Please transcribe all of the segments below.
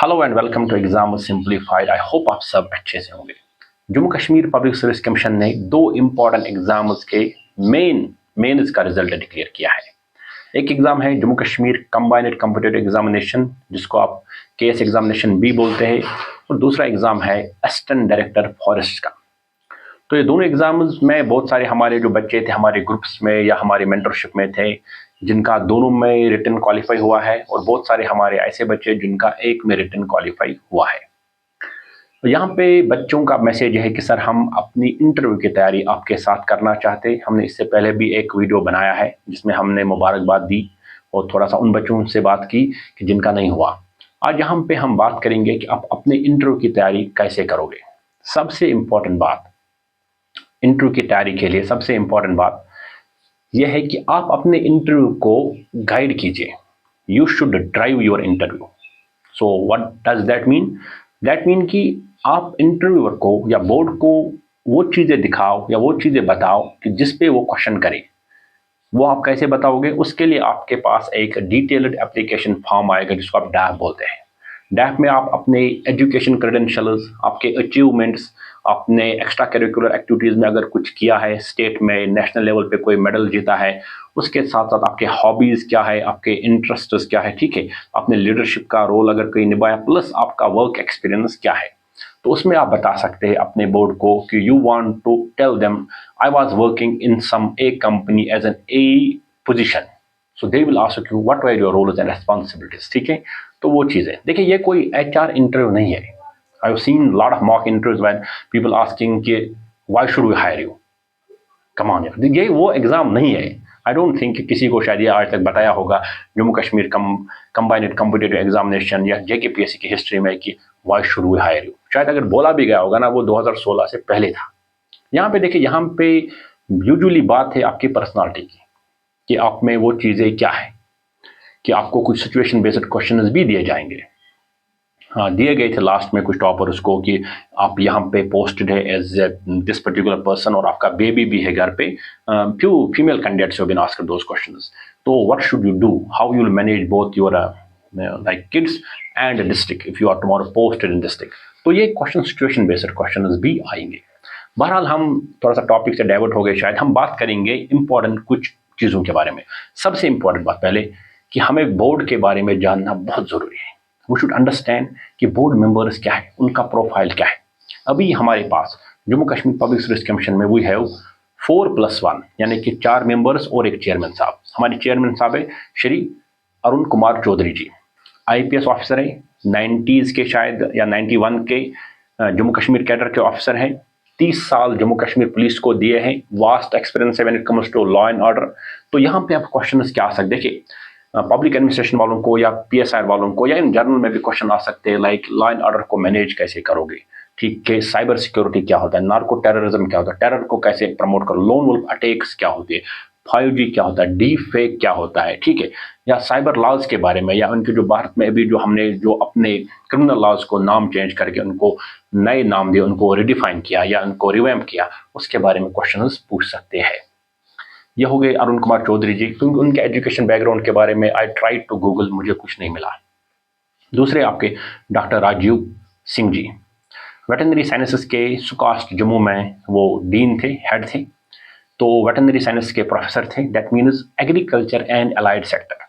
Hello and welcome to exam simplified. I hope आप सब अच्छे से होंगे। Jammu Kashmir public service commission ने दो इंपॉर्टेंट एग्जाम्स के मेंस का रिजल्ट डिक्लेयर किया है। एक एग्जाम है Jammu Kashmir combined competitive examination, जिसको आप केएस एग्जामिनेशन भी बोलते हैं, और दूसरा एग्जाम है असिस्टेंट डायरेक्टर फॉरेस्ट का। तो ये दोनों एग्जाम्स में बहुत सारे हमारे जो बच्चे थे हमारे ग्रुप्स में या हमारे मेंटरशिप में थे, जिनका दोनों में रिटन क्वालिफाई हुआ है, और बहुत सारे हमारे ऐसे बच्चे जिनका एक में रिटन क्वालिफाई हुआ है। तो यहाँ पे बच्चों का मैसेज है कि सर हम अपनी इंटरव्यू की तैयारी आपके साथ करना चाहते हैं। हमने इससे पहले भी एक वीडियो बनाया है जिसमें हमने मुबारकबाद दी और थोड़ा सा उन बच्चों से बात की कि जिनका नहीं हुआ। आज यहाँ पे हम बात करेंगे कि आप अपने इंटरव्यू की तैयारी कैसे करोगे। सबसे इम्पोर्टेंट बात इंटरव्यू की तैयारी के लिए सबसे इम्पोर्टेंट बात यह है कि आप अपने इंटरव्यू को गाइड कीजिए। You should drive your interview. So what does that mean? That mean कि आप इंटरव्यूअर को या बोर्ड को वो चीज़ें दिखाओ या वो चीज़ें बताओ कि जिस पे वो क्वेश्चन करे। वो आप कैसे बताओगे? उसके लिए आपके पास एक डिटेल्ड एप्लीकेशन फॉर्म आएगा जिसको आप डैप बोलते हैं। डैप में आप अपने एजुकेशन क्रेडेंशियल्स, आपके अचीवमेंट्स, आपने एक्स्ट्रा करिकुलर एक्टिविटीज़ में अगर कुछ किया है, स्टेट में नेशनल लेवल पे कोई मेडल जीता है, उसके साथ साथ आपके हॉबीज़ क्या है, आपके इंटरेस्ट्स क्या है, ठीक है, आपने लीडरशिप का रोल अगर कोई निभाया, प्लस आपका वर्क एक्सपीरियंस क्या है। तो उसमें आप बता सकते हैं अपने बोर्ड को कि you want to tell them I was working in some a company as an a position, so they will ask you what were your roles and responsibilities. ठीक है, तो वो चीज़ है। देखिए, ये कोई एचआर इंटरव्यू नहीं है। I have seen lot of mock interviews when people asking कि why should we hire you. Come on यार, ये वो एग्जाम नहीं है। आई डोंट थिंक कि किसी को शायद ये आज तक बताया होगा Jammu Kashmir combined competitive examination या जेकेपीएससी की हिस्ट्री में कि why should we hire you. शायद अगर बोला भी गया होगा ना, वो 2016 से पहले था। यहाँ पे देखिए, यहाँ पे यूजुअली बात है आपकी पर्सनालिटी की कि आप में वो चीज़ें क्या है, कि आपको कुछ सिचुएशन बेस्ड क्वेश्चंस भी दिए जाएंगे। हाँ, दिए गए थे लास्ट में कुछ टॉपर्स को कि आप यहाँ पे पोस्टेड है एज दिस पर्टिकुलर पर्सन और आपका बेबी भी है घर पे। Few female candidates have been asked those questions. तो what should you do, how you will manage both your like kids and district if you are tomorrow posted in district. तो ये question situation based questions भी आएंगे। बहरहाल हम थोड़ा सा topic से डाइवर्ट हो गए, शायद हम बात करेंगे इंपॉर्टेंट कुछ चीज़ों के बारे में। सबसे इंपॉर्टेंट बात पहले कि हमें बोर्ड के बारे में जानना बहुत ज़रूरी है। वी शुड अंडरस्टैंड कि बोर्ड मेंबर्स क्या है, उनका प्रोफाइल क्या है। अभी हमारे पास Jammu Kashmir public service commission में वी हैव 4+1, यानी कि 4 मेंबर्स और एक चेयरमैन साहब। हमारे चेयरमैन साहब है श्री अरुण कुमार चौधरी जी। आईपीएस ऑफिसर है, 90s के शायद या 91 के जम्मू कश्मीर कैडर के ऑफिसर हैं। 30 साल जम्मू कश्मीर पुलिस को दिए हैं। वास्ट एक्सपीरियंस है when it comes to law and order. तो यहाँ पे आप क्वेश्चन क्या आ सकते, देखिए, पब्लिक एडमिनिस्ट्रेशन वालों को या पीएसआर वालों को या इन जनरल में भी क्वेश्चन आ सकते हैं, लाइक लॉ एंड ऑर्डर को मैनेज कैसे करोगे, ठीक है, साइबर सिक्योरिटी क्या होता है, नार्को टेररिज्म क्या होता है, टेरर को कैसे प्रमोट करो, लोन वुल्फ अटैक्स क्या होती है, 5G क्या होता है, डी फेक क्या होता है, ठीक है, या साइबर लॉज के बारे में, या उनके जो भारत में अभी जो हमने जो अपने क्रिमिनल लॉज को नाम चेंज करके उनको नए नाम दिए, उनको रिडिफाइन किया या उनको रिवैम्प किया, उसके बारे में क्वेश्चन पूछ सकते हैं। ये हो गए अरुण कुमार चौधरी जी, क्योंकि उनके एजुकेशन बैकग्राउंड के बारे में आई ट्राई टू गूगल, मुझे कुछ नहीं मिला। दूसरे आपके doctor Rajiv Singh ji, veterinary sciences के सुकास्ट जम्मू में वो डीन थे, हेड थे। तो वेटरनरी साइंस के प्रोफेसर थे, that means agriculture and allied sector.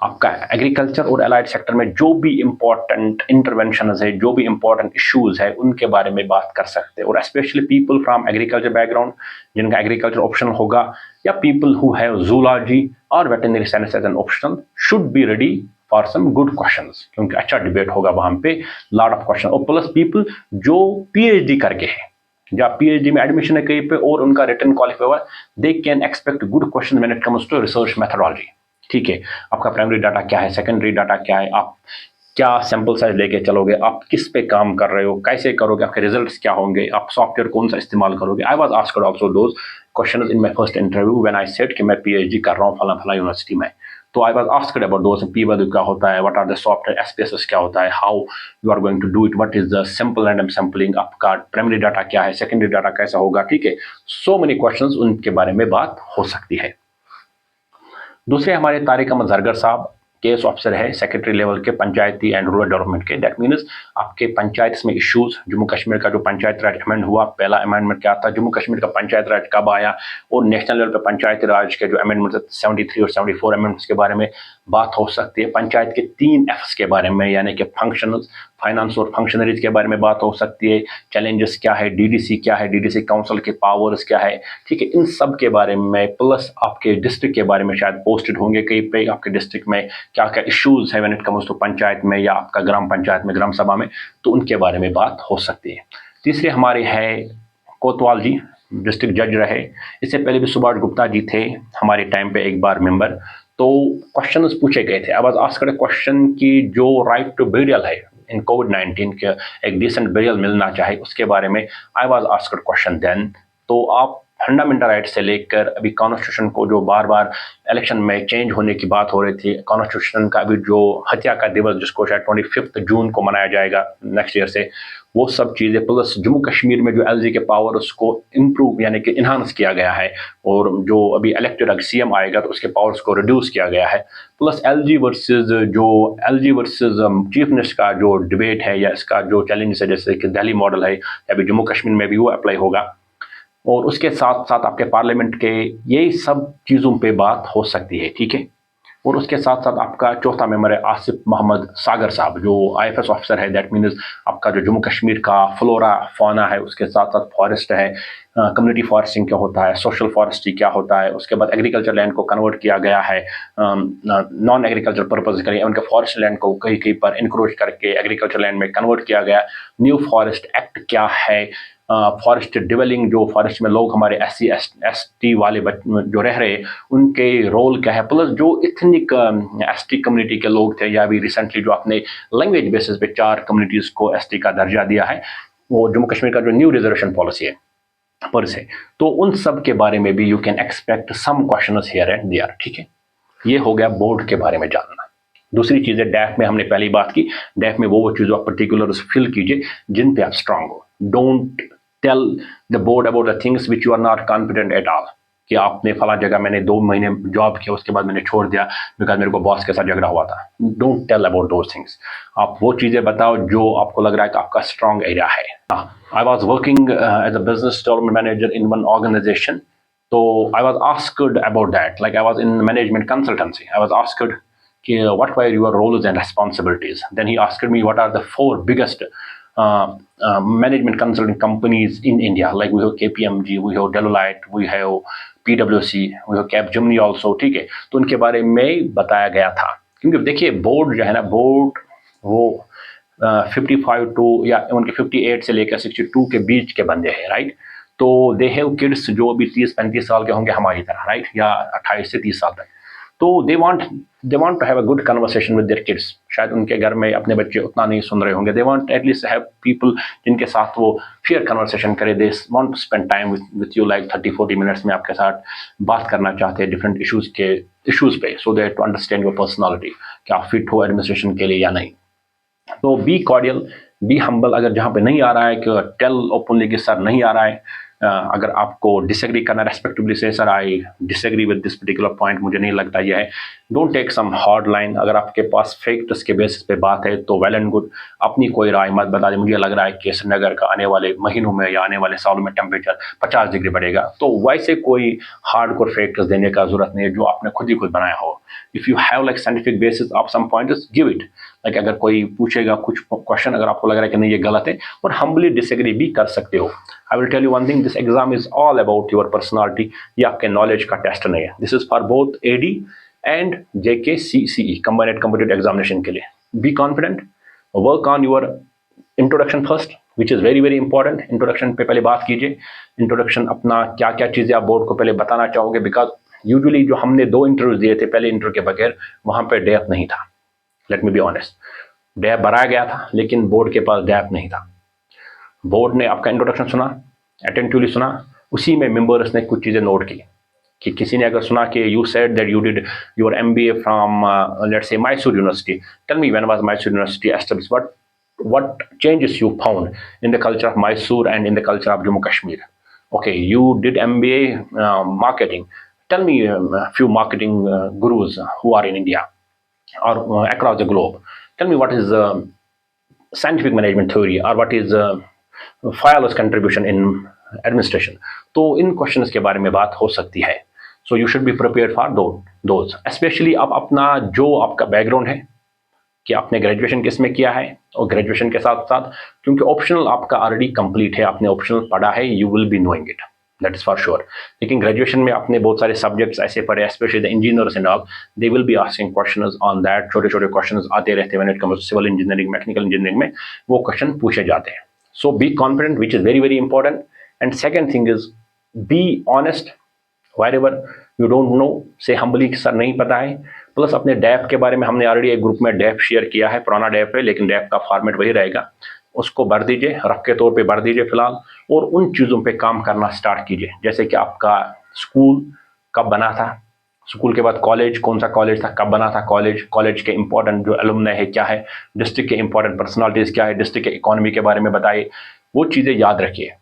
आपका एग्रीकल्चर और अलाइड सेक्टर में जो भी इंपॉर्टेंट इंटरवेंशन है, जो भी इंपॉर्टेंट इश्यूज है, उनके बारे में बात कर सकते हैं। और specially people from agriculture background, जिनका एग्रीकल्चर ऑप्शनल होगा, या पीपल हु हैव जूलॉजी और veterinary science as an optional, should be ready for some good questions, क्योंकि अच्छा डिबेट होगा वहां पे, लॉट ऑफ क्वेश्चन। और प्लस पीपल जो पीएचडी करके है, जब पीएचडी में एडमिशन है कहीं पे और उनका रिटन क्वालिफाई हुआ, they can expect good question when it comes to research methodology. ठीक है, आपका प्राइमरी डाटा क्या है, सेकेंडरी डाटा क्या है, आप क्या सैंपल साइज लेके चलोगे, आप किस पे काम कर रहे हो, कैसे करोगे, आपके रिजल्ट्स क्या होंगे, आप सॉफ्टवेयर कौन सा इस्तेमाल करोगे। आई was asked also those questions in my first interview when I said कि मैं पीएचडी कर रहा हूँ फला फला यूनिवर्सिटी में। तो I was asked about those, P value क्या होता है, what are the software, SPSS क्या होता है, how you are going to do it, what is the simple random sampling, आपका प्राइमरी डाटा क्या है, सेकेंडरी डाटा कैसा होगा, ठीक है। सो मेनी क्वेश्चंस उनके बारे में बात हो सकती है। दूसरे हमारे तारिक अहमद जरगर साहब केस ऑफिसर है सेक्रेटरी लेवल के पंचायती एंड रूरल डेवलपमेंट के। दैट मीन्स आपके पंचायत में इश्यूज, जम्मू कश्मीर का जो पंचायत राज अमेंड हुआ, पहला अमेंडमेंट क्या था, जम्मू कश्मीर का पंचायत राज कब आया, और नेशनल लेवल पे पंचायती राज के जो अमेंडमेंट 73 और 74 अमेंडमेंट्स के बारे में बात हो सकती है। पंचायत के 3 Fs के बारे में, यानी कि फंक्शनल्स, फाइनेंस और फंक्शनरीज के बारे में बात हो सकती है। चैलेंजेस क्या है, डीडीसी क्या है, डीडीसी काउंसिल के पावर्स क्या है, ठीक है, इन सब के बारे में, प्लस आपके डिस्ट्रिक्ट के बारे में शायद पोस्टेड होंगे कहीं पे, आपके डिस्ट्रिक्ट में क्या क्या इश्यूज है when it comes to panchayat में या आपका ग्राम पंचायत में, ग्राम सभा में, तो उनके बारे में बात हो सकती है। तीसरे हमारे है कोतवाल जी, डिस्ट्रिक्ट जज रहे। इससे पहले भी सुभाष गुप्ता जी थे हमारे टाइम पे एक बार मेंबर। तो क्वेश्चंस पूछे गए थे। आई वाज आस्क्ड क्वेश्चन की जो राइट टू बेरियल है इन कोविड-19 के, एक डिसेंट बेरियल मिलना चाहे, उसके बारे में I was asked question then. तो आप फंडामेंटल राइट से लेकर अभी कॉन्स्टिट्यूशन को जो बार बार इलेक्शन में चेंज होने की बात हो रही थी, कॉन्स्टिट्यूशन का अभी जो हत्या का दिवस जिसको शायद 25 जून को मनाया जाएगा नेक्स्ट ईयर से, वो सब चीज़ें, प्लस जम्मू कश्मीर में जो एलजी के पावर उसको इम्प्रूव यानी कि इन्हांस किया गया है, और जो अभी इलेक्टेड अगर सीएम आएगा तो उसके पावर्स को रिड्यूस किया गया है, plus LG versus chief minister का जो डिबेट है या इसका जो चैलेंज है, जैसे कि दिल्ली मॉडल है, अभी जम्मू कश्मीर में भी वो अप्लाई होगा, और उसके साथ साथ आपके पार्लियामेंट के यही सब चीज़ों पे बात हो सकती है, ठीक है। और उसके साथ साथ आपका चौथा मेंबर है आसिफ मोहम्मद सागर साहब, जो आईएफएस ऑफिसर है। दैट मीन्स आपका जो जम्मू कश्मीर का फ्लोरा फौना है, उसके साथ साथ फॉरेस्ट है, कम्युनिटी फॉरेस्टिंग क्या होता है, सोशल फॉरेस्ट्री क्या होता है, उसके बाद एग्रीकल्चर लैंड को कन्वर्ट किया गया है नॉन एग्रीकल्चर पर्पज के लिए, उनके फॉरेस्ट लैंड को कहीं कहीं पर इंक्रोच करके एग्रीकल्चर लैंड में कन्वर्ट किया गया। न्यू फॉरेस्ट एक्ट क्या है, फॉरेस्ट डिवेलिंग, जो फॉरेस्ट में लोग हमारे SC ST वाले जो रह रहे उनके रोल क्या है, प्लस जो इथनिक ST कम्युनिटी के लोग थे, या अभी रिसेंटली जो अपने लैंग्वेज बेसिस पे 4 कम्युनिटीज़ को ST का दर्जा दिया है, वो जम्मू कश्मीर का जो न्यू रिजर्वेशन पॉलिसी है पर से, तो उन सब के बारे में भी you can expect some questions here and there, ठीक है। ये हो गया बोर्ड के बारे में जानना। दूसरी चीज़ है डैफ में, हमने पहली बात की, डैफ में वो चीज़ आप पर्टिकुलर फिल कीजिए जिन पे आप स्ट्रांग हो। Don't tell the board about the things which you are not confident at all, कि आपने फला जगह मैंने 2 महीने जॉब किया, उसके बाद मैंने छोड़ दिया बिकॉज मेरे को बॉस के साथ झगड़ा हुआ था। Don't tell about those things. आप वो चीज़ें बताओ जो आपको लग रहा है कि आपका स्ट्रॉन्ग एरिया है। I was working as a business development manager in one organisation, तो I was asked about that, like I was in management consultancy, I was asked कि what were your roles and responsibilities. Then he asked me what are the 4 biggest management consulting companies in India. Like we have KPMG, we have Deloitte, we have PwC, we have Capgemini also, ठीक है। तो उनके बारे में बताया गया था, क्योंकि देखिए बोर्ड जो है ना, बोर्ड वो 55 टू या उनके 58 से लेकर 62 के बीच के बंदे हैं, राइट। तो दे हैव किड्स जो भी 30-35 साल के होंगे हमारी तरह, राइट, या 28 से 30 साल तक। तो they want to have a good conversation with their kids. शायद उनके घर में अपने बच्चे उतना नहीं सुन रहे होंगे, they want at least have people जिनके साथ वो फेयर कन्वर्सेशन करे। They want to spend time with you, like 30-40 minutes में आपके साथ बात करना चाहते हैं डिफरेंट इशूज़ पे, so that to understand your personality, कि आप फिट हो एडमिनिस्ट्रेशन के लिए या नहीं। तो बी कॉर्डियल, बी हम्बल। अगर जहाँ पे नहीं आ रहा है कि टेल ओपनली कि सर नहीं आ रहा है, अगर आपको डिसएग्री करना रेस्पेक्टिवली से, sir I disagree with this particular point, मुझे नहीं लगता यह है। Don't take some hard line. अगर आपके पास फैक्ट्स के बेसिस पे बात है तो वेल एंड गुड, अपनी कोई राय मत बता दें। मुझे लग रहा है कि श्रीनगर का आने वाले महीनों में या आने वाले सालों में टेम्परेचर 50 डिग्री बढ़ेगा, तो वैसे कोई हार्डकोर फैक्ट्स देने का जरूरत नहीं है जो आपने खुद ही खुद बनाया हो। If you have like scientific basis of some points, give it. Like अगर कोई पूछेगा कुछ क्वेश्चन, अगर आपको लग रहा है कि नहीं ये गलत है, और हम्बली डिसएग्री भी कर सकते हो। I will tell you one thing, this exam is all about your personality. ये आपके नॉलेज का टेस्ट नहीं है। This is for both AD and JKCCE, combined competitive examination के लिए। Be confident, work on your introduction first, which is very very important. Introduction पे पहले बात कीजिए। इंट्रोडक्शन अपना क्या क्या चीज़ें आप बोर्ड को पहले बताना चाहोगे, बिकॉज यूजुअली जो हमने 2 इंटरव्यूज दिए थे, पहले इंटरव्यू के बगैर वहाँ पे डेप नहीं था। लेट मी बी ऑनेस्ट, डेप भराया गया था लेकिन बोर्ड के पास डेप नहीं था। बोर्ड ने आपका इंट्रोडक्शन सुना, अटेंटिवली सुना, उसी में मेंबर्स ने कुछ चीज़ें नोट की। कि किसी ने अगर सुना कि you said that you did your MBA from let's से Mysore university, tell me when was Mysore university established, what changes you found in the culture of Mysore and in the culture of Jammu Kashmir. Okay, you did MBA marketing. Tell me a few marketing gurus who are in India. or across the globe. Tell me what is scientific management theory or what is Fayala's contribution in administration. तो इन questions के बारे में बात हो सकती है. So you should be prepared for those. Specially आप अपना जो आपका बैकग्राउंड है कि आपने ग्रेजुएशन किस में किया है, और ग्रेजुएशन के साथ साथ क्योंकि ऑप्शनल आपका ऑलरेडी कंप्लीट है, आपने ऑप्शनल पढ़ा है, you will be knowing it, that is for sure. लेकिन ग्रेजुएशन में आपने बहुत सारे सब्जेक्ट्स ऐसे पढ़े, specially the engineers and all, they will be asking questions on that. छोटे छोटे क्वेश्चंस आते रहते हैं when it comes to civil engineering, mechanical engineering में वो क्वेश्चन पूछे जाते हैं. So be confident, which is very very important. And second thing is be honest. wherever you don't know, से हम्बली कि सर नहीं पता है. प्लस अपने डैप के बारे में हमने ऑलरेडी एक ग्रुप में डैप शेयर किया है, पुराना डैप है लेकिन डैप का फॉर्मेट वही रहेगा, उसको भर दीजिए, रफ के तौर पे भर दीजिए फिलहाल, और उन चीज़ों पे काम करना स्टार्ट कीजिए. जैसे कि आपका स्कूल कब बना था, स्कूल के बाद कॉलेज कौन सा कॉलेज था, कब बना था कॉलेज, कॉलेज के इंपॉर्टेंट जो एलुमनाई है क्या है, डिस्ट्रिक्ट के इंपॉर्टेंट पर्सनालिटीज़ क्या है, डिस्ट्रिक्ट के इकोनॉमी के बारे में बताइए, वो चीज़ें याद रखिए.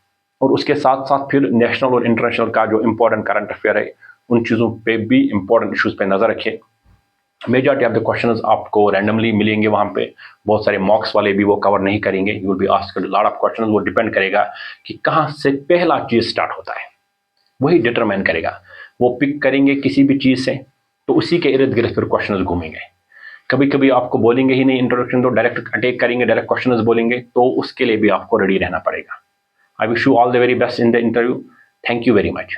और उसके साथ साथ फिर नेशनल और इंटरनेशनल का जो इंपॉर्टेंट करंट अफेयर है उन चीज़ों पे भी इंपॉर्टेंट इश्यूज़ पे नज़र रखिए. मेजॉरिटी ऑफ द क्वेश्चंस आपको रैंडमली मिलेंगे वहाँ पे, बहुत सारे मॉक्स वाले भी वो कवर नहीं करेंगे. You will be asked lot of questions. वो डिपेंड करेगा कि कहाँ से पहला चीज़ स्टार्ट होता है, वही डिटरमाइन करेगा. वो पिक करेंगे किसी भी चीज़ से तो उसी के इर्द गिर्द फिर क्वेश्चंस घूमेंगे. कभी कभी आपको बोलेंगे ही नहीं इंट्रोडक्शन, तो डायरेक्ट अटैक करेंगे, डायरेक्ट क्वेश्चंस बोलेंगे, तो उसके लिए भी आपको रेडी रहना पड़ेगा. I wish you all the very best in the interview. Thank you very much.